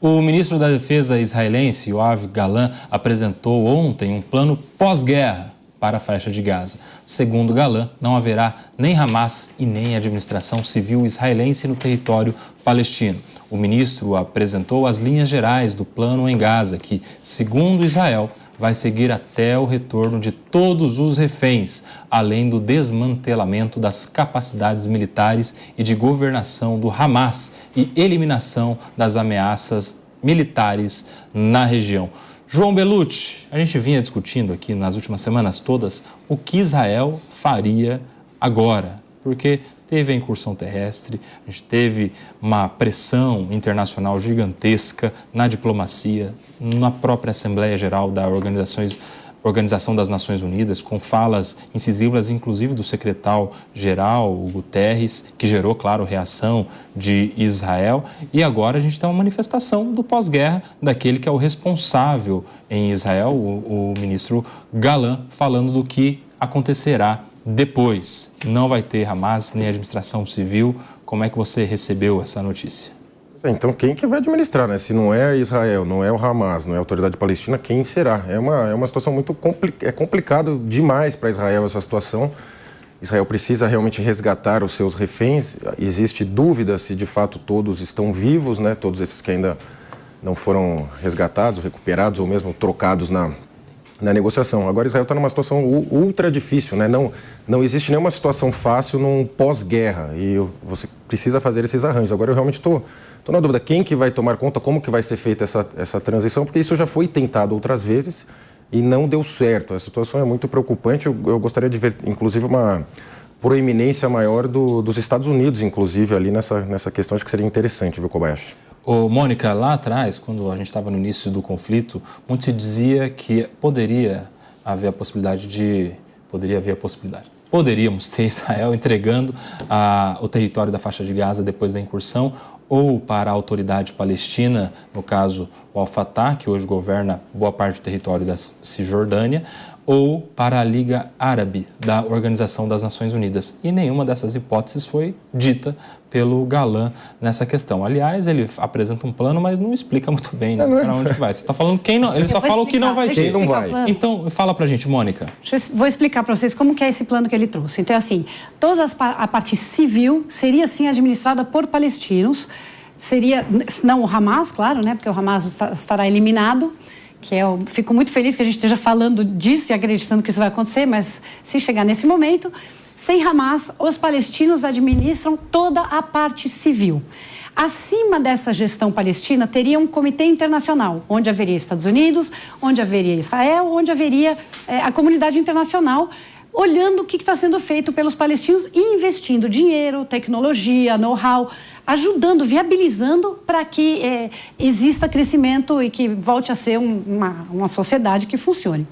O ministro da Defesa israelense, Yoav Gallant, apresentou ontem um plano pós-guerra para a faixa de Gaza. Segundo Gallant, não haverá nem Hamas e nem administração civil israelense no território palestino. O ministro apresentou as linhas gerais do plano em Gaza, que, segundo Israel, vai seguir até o retorno de todos os reféns, além do desmantelamento das capacidades militares e de governação do Hamas e eliminação das ameaças militares na região. João Belucci, a gente vinha discutindo aqui nas últimas semanas todas o que Israel faria agora, porque teve a incursão terrestre, a gente teve uma pressão internacional gigantesca na diplomacia, na própria Assembleia Geral da Organização das Nações Unidas, com falas incisivas, inclusive do secretário-geral, Guterres, que gerou, claro, reação de Israel. E agora a gente tem uma manifestação do pós-guerra daquele que é o responsável em Israel, o ministro Gallant, falando do que acontecerá depois. Não vai ter Hamas nem administração civil. Como é que você recebeu essa notícia? Então, quem que vai administrar, né? Se não é Israel, não é o Hamas, não é a Autoridade Palestina, quem será? É uma situação muito complicada demais para Israel essa situação. Israel precisa realmente resgatar os seus reféns. Existe dúvida se de fato todos estão vivos, né? Todos esses que ainda não foram resgatados, recuperados ou mesmo trocados na negociação. Agora Israel está numa situação ultra difícil, né? Não existe nenhuma situação fácil num pós-guerra e você precisa fazer esses arranjos. Agora eu realmente estou na dúvida quem que vai tomar conta, como que vai ser feita essa transição, porque isso já foi tentado outras vezes e não deu certo. A situação é muito preocupante. Eu gostaria de ver, inclusive, uma proeminência maior dos Estados Unidos, inclusive, ali nessa questão. Acho que seria interessante, viu, Kobayashi? Ô, Mônica, lá atrás, quando a gente estava no início do conflito, muito se dizia que poderíamos ter Israel entregando o território da faixa de Gaza depois da incursão, ou para a autoridade palestina, no caso o Al-Fatah, que hoje governa boa parte do território da Cisjordânia, ou para a Liga Árabe da Organização das Nações Unidas. E nenhuma dessas hipóteses foi dita pelo Gallant nessa questão. Aliás, ele apresenta um plano, mas não explica muito bem para onde vai. Você está falando quem não, ele só fala o que não vai ter. Quem não vai. Então, fala para a gente, Mônica. Vou explicar para vocês como que é esse plano que ele trouxe. Então, assim, toda a parte civil seria, sim, administrada por palestinos. Seria, não o Hamas, claro, né? Porque o Hamas estará eliminado. Fico muito feliz que a gente esteja falando disso e acreditando que isso vai acontecer, mas se chegar nesse momento, sem Hamas, os palestinos administram toda a parte civil. Acima dessa gestão palestina, teria um comitê internacional, onde haveria Estados Unidos, onde haveria Israel, onde haveria a comunidade internacional, olhando o que está sendo feito pelos palestinos e investindo dinheiro, tecnologia, know-how, ajudando, viabilizando para que exista crescimento e que volte a ser uma sociedade que funcione.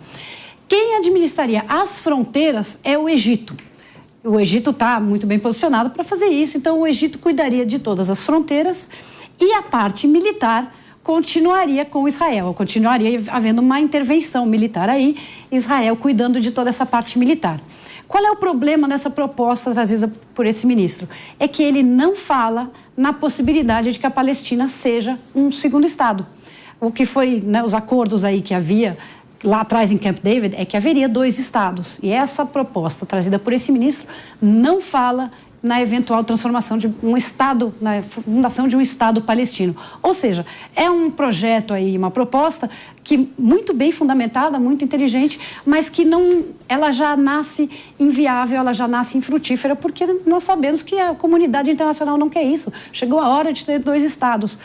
Quem administraria as fronteiras é o Egito. O Egito está muito bem posicionado para fazer isso, então o Egito cuidaria de todas as fronteiras e a parte militar continuaria com Israel, continuaria havendo uma intervenção militar aí, Israel cuidando de toda essa parte militar. Qual é o problema dessa proposta trazida por esse ministro? É que ele não fala na possibilidade de que a Palestina seja um segundo Estado. O que foi, né, os acordos aí que havia lá atrás em Camp David é que haveria 2 estados. E essa proposta trazida por esse ministro não fala na eventual transformação de um Estado, na fundação de um Estado palestino. Ou seja, é um projeto aí, uma proposta que muito bem fundamentada, muito inteligente, mas que ela já nasce inviável, ela já nasce infrutífera, porque nós sabemos que a comunidade internacional não quer isso. Chegou a hora de ter 2 Estados.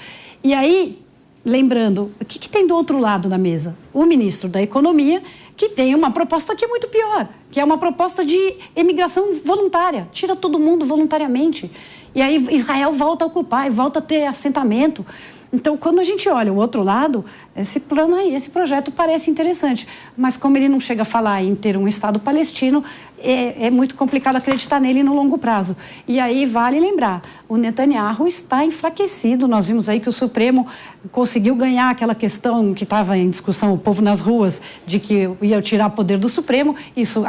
E aí, lembrando, o que tem do outro lado da mesa? O ministro da Economia, que tem uma proposta que é muito pior, que é uma proposta de imigração voluntária, tira todo mundo voluntariamente. E aí Israel volta a ocupar e volta a ter assentamento. Então, quando a gente olha o outro lado, esse plano aí, esse projeto parece interessante, mas como ele não chega a falar em ter um Estado palestino, é muito complicado acreditar nele no longo prazo. E aí vale lembrar, o Netanyahu está enfraquecido. Nós vimos aí que o Supremo conseguiu ganhar aquela questão que estava em discussão, o povo nas ruas, de que ia tirar poder do Supremo.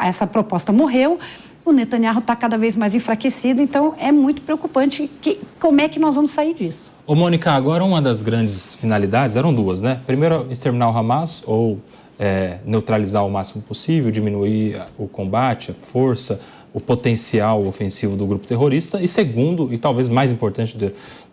Essa proposta morreu. O Netanyahu está cada vez mais enfraquecido, então é muito preocupante como é que nós vamos sair disso. Ô, Mônica, agora uma das grandes finalidades, eram duas, né? Primeiro, exterminar o Hamas ou neutralizar o máximo possível, diminuir o combate, a força, o potencial ofensivo do grupo terrorista. E segundo, e talvez mais importante,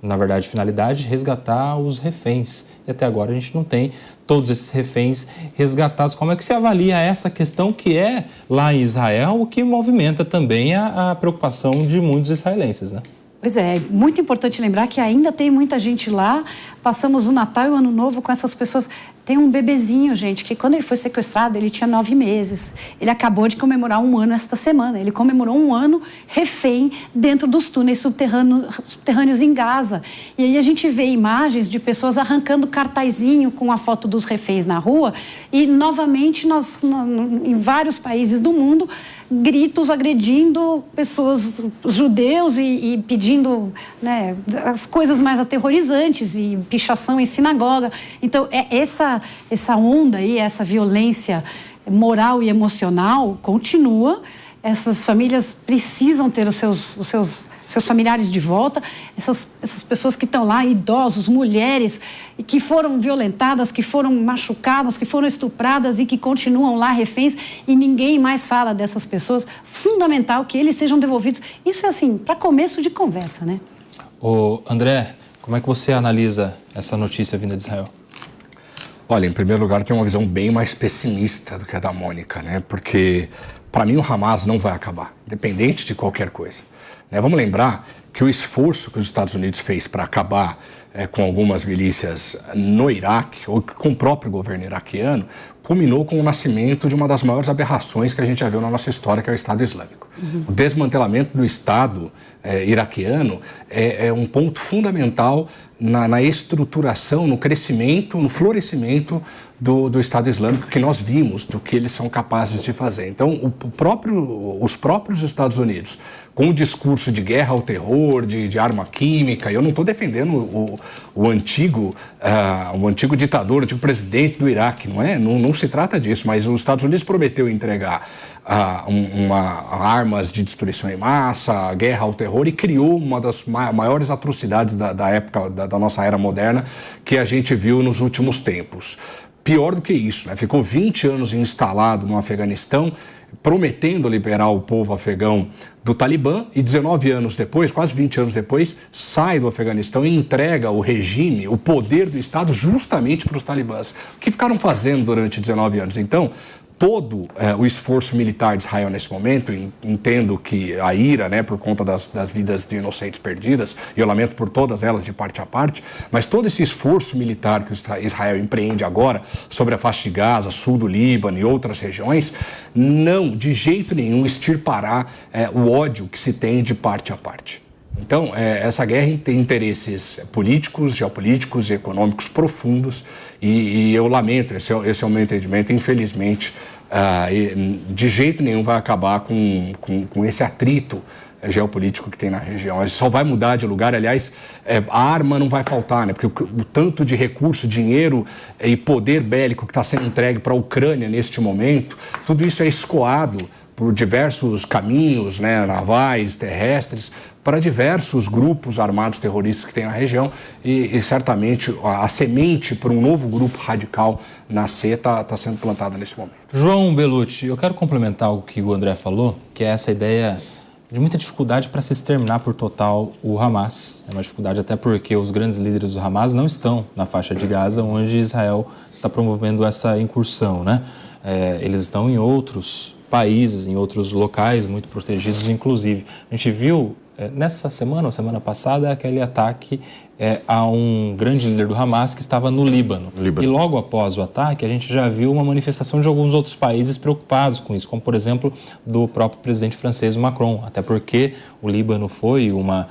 na verdade, finalidade, resgatar os reféns. E até agora a gente não tem todos esses reféns resgatados. Como é que se avalia essa questão que é lá em Israel, o que movimenta também a preocupação de muitos israelenses, né? Pois é muito importante lembrar que ainda tem muita gente lá. Passamos o Natal e o Ano Novo com essas pessoas. Tem um bebezinho, gente, que quando ele foi sequestrado, ele tinha 9 meses. Ele acabou de comemorar 1 ano esta semana. Ele comemorou 1 ano refém dentro dos túneis subterrâneos em Gaza. E aí a gente vê imagens de pessoas arrancando cartazinho com a foto dos reféns na rua. E, novamente, em vários países do mundo, gritos agredindo pessoas, judeus e pedindo, né, as coisas mais aterrorizantes e pichação em sinagoga. Então, essa onda aí, essa violência moral e emocional continua. Essas famílias precisam ter os seus familiares de volta, essas pessoas que estão lá, idosos, mulheres, que foram violentadas, que foram machucadas, que foram estupradas e que continuam lá reféns e ninguém mais fala dessas pessoas. Fundamental que eles sejam devolvidos. Isso é assim, para começo de conversa, né? Ô, André, como é que você analisa essa notícia vinda de Israel? Olha, em primeiro lugar, tem uma visão bem mais pessimista do que a da Mônica, né? Porque, para mim, o Hamas não vai acabar, independente de qualquer coisa. Vamos lembrar que o esforço que os Estados Unidos fez para acabar com algumas milícias no Iraque, ou com o próprio governo iraquiano, culminou com o nascimento de uma das maiores aberrações que a gente já viu na nossa história, que é o Estado Islâmico. O desmantelamento do Estado iraquiano é um ponto fundamental na estruturação, no crescimento, no florescimento do Estado Islâmico que nós vimos, do que eles são capazes de fazer. Então, os próprios Estados Unidos, com o discurso de guerra ao terror, de arma química, eu não estou defendendo o antigo ditador, o antigo presidente do Iraque, não se trata disso, mas os Estados Unidos prometeu entregar armas de destruição em massa, guerra ao terror, e criou uma das maiores atrocidades da época, da nossa era moderna, que a gente viu nos últimos tempos. Pior do que isso, né? Ficou 20 anos instalado no Afeganistão, prometendo liberar o povo afegão do Talibã, e 19 anos depois, quase 20 anos depois, sai do Afeganistão e entrega o regime, o poder do Estado, justamente para os talibãs. O que ficaram fazendo durante 19 anos? Então, todo o esforço militar de Israel nesse momento, entendo que a ira, né, por conta das vidas de inocentes perdidas, e eu lamento por todas elas de parte a parte, mas todo esse esforço militar que Israel empreende agora sobre a faixa de Gaza, sul do Líbano e outras regiões, não, de jeito nenhum, extirpará o ódio que se tem de parte a parte. Então, essa guerra tem interesses políticos, geopolíticos e econômicos profundos, e eu lamento, esse é o meu entendimento, infelizmente, de jeito nenhum vai acabar com esse atrito geopolítico que tem na região. Só vai mudar de lugar, aliás, a arma não vai faltar, né? Porque o tanto de recurso, dinheiro e poder bélico que está sendo entregue para a Ucrânia neste momento, tudo isso é escoado por diversos caminhos, né, navais, terrestres, para diversos grupos armados terroristas que tem na região, e certamente a semente para um novo grupo radical nascer está sendo plantada nesse momento. João Belucci, eu quero complementar algo que o André falou, que é essa ideia de muita dificuldade para se exterminar por total o Hamas. É uma dificuldade até porque os grandes líderes do Hamas não estão na faixa de Gaza, onde Israel está promovendo essa incursão, né? Eles estão em outros países, em outros locais muito protegidos, inclusive. A gente viu nessa semana ou semana passada aquele ataque a um grande líder do Hamas que estava no Líbano. E logo após o ataque, a gente já viu uma manifestação de alguns outros países preocupados com isso, como, por exemplo, do próprio presidente francês Macron, até porque o Líbano foi uma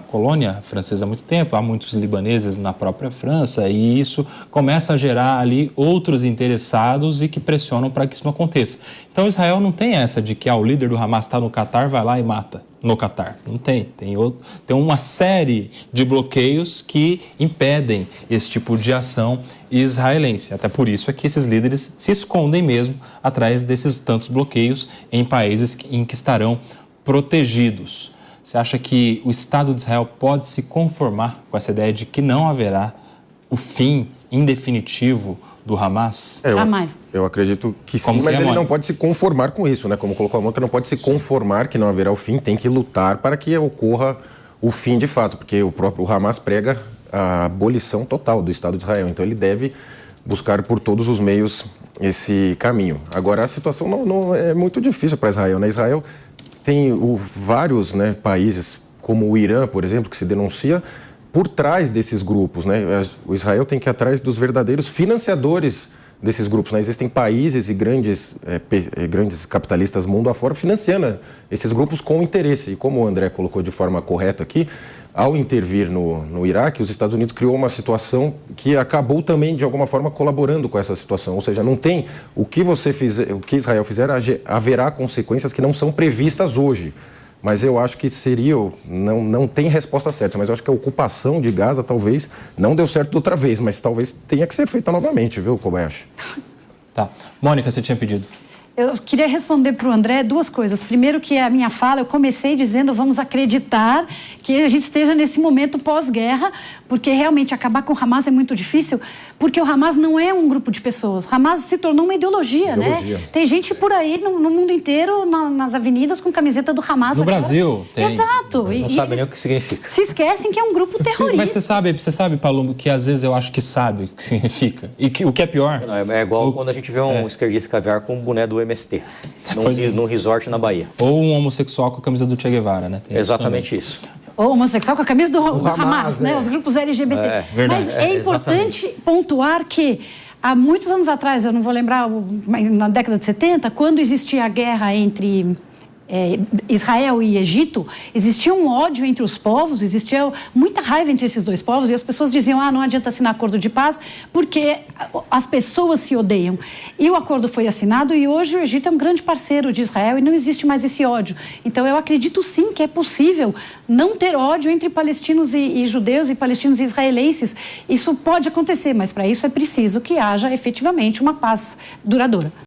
colônia francesa há muito tempo, há muitos libaneses na própria França, e isso começa a gerar ali outros interessados e que pressionam para que isso não aconteça. Então, Israel não tem essa de que o líder do Hamas está no Catar, vai lá e mata no Catar. Não tem. Tem uma série de bloqueios que impedem esse tipo de ação israelense. Até por isso é que esses líderes se escondem mesmo atrás desses tantos bloqueios em países em que estarão protegidos. Você acha que o Estado de Israel pode se conformar com essa ideia de que não haverá o fim em definitivo do Hamas? Eu acredito que sim, mas ele não pode se conformar com isso, né? Como colocou a Mônica, não pode se conformar que não haverá o fim, tem que lutar para que ocorra o fim de fato, porque o próprio Hamas prega a abolição total do Estado de Israel, então ele deve buscar por todos os meios esse caminho. Agora, a situação não é muito difícil para Israel, né? Israel tem vários, né, países, como o Irã, por exemplo, que se denuncia por trás desses grupos, né? O Israel tem que ir atrás dos verdadeiros financiadores desses grupos, né? Existem países e grandes capitalistas mundo afora financiando esses grupos com interesse. E como o André colocou de forma correta aqui, ao intervir no Iraque, os Estados Unidos criou uma situação que acabou também, de alguma forma, colaborando com essa situação. Ou seja, não tem o que Israel fizer, haverá consequências que não são previstas hoje. Mas eu acho que não tem resposta certa, mas eu acho que a ocupação de Gaza talvez não deu certo outra vez, mas talvez tenha que ser feita novamente, viu, Kobayashi? Tá. Mônica, você tinha pedido. Eu queria responder para o André duas coisas. Primeiro, que a minha fala, eu comecei dizendo vamos acreditar que a gente esteja nesse momento pós-guerra, porque realmente acabar com o Hamas é muito difícil, porque o Hamas não é um grupo de pessoas. O Hamas se tornou uma ideologia, né? Tem gente por aí no mundo inteiro, nas avenidas, com camiseta do Hamas. No Brasil tem. Exato. Não sabe nem o que significa. Se esquecem que é um grupo terrorista. Mas você sabe, Paulo, que às vezes eu acho que sabe o que significa. E o que é pior... Não, é igual quando a gente vê um esquerdista caviar com um boné do MST, num resort na Bahia. Ou um homossexual com a camisa do Che Guevara, né? Tem exatamente isso. Ou homossexual com a camisa do Hamas, né? Os grupos LGBT. Mas é importante pontuar que há muitos anos atrás, eu não vou lembrar, na década de 70, quando existia a guerra entre Israel e Egito, existia um ódio entre os povos, existia muita raiva entre esses dois povos e as pessoas diziam, não adianta assinar acordo de paz porque as pessoas se odeiam. E o acordo foi assinado e hoje o Egito é um grande parceiro de Israel e não existe mais esse ódio. Então eu acredito sim que é possível não ter ódio entre palestinos e judeus e palestinos e israelenses. Isso pode acontecer, mas para isso é preciso que haja efetivamente uma paz duradoura.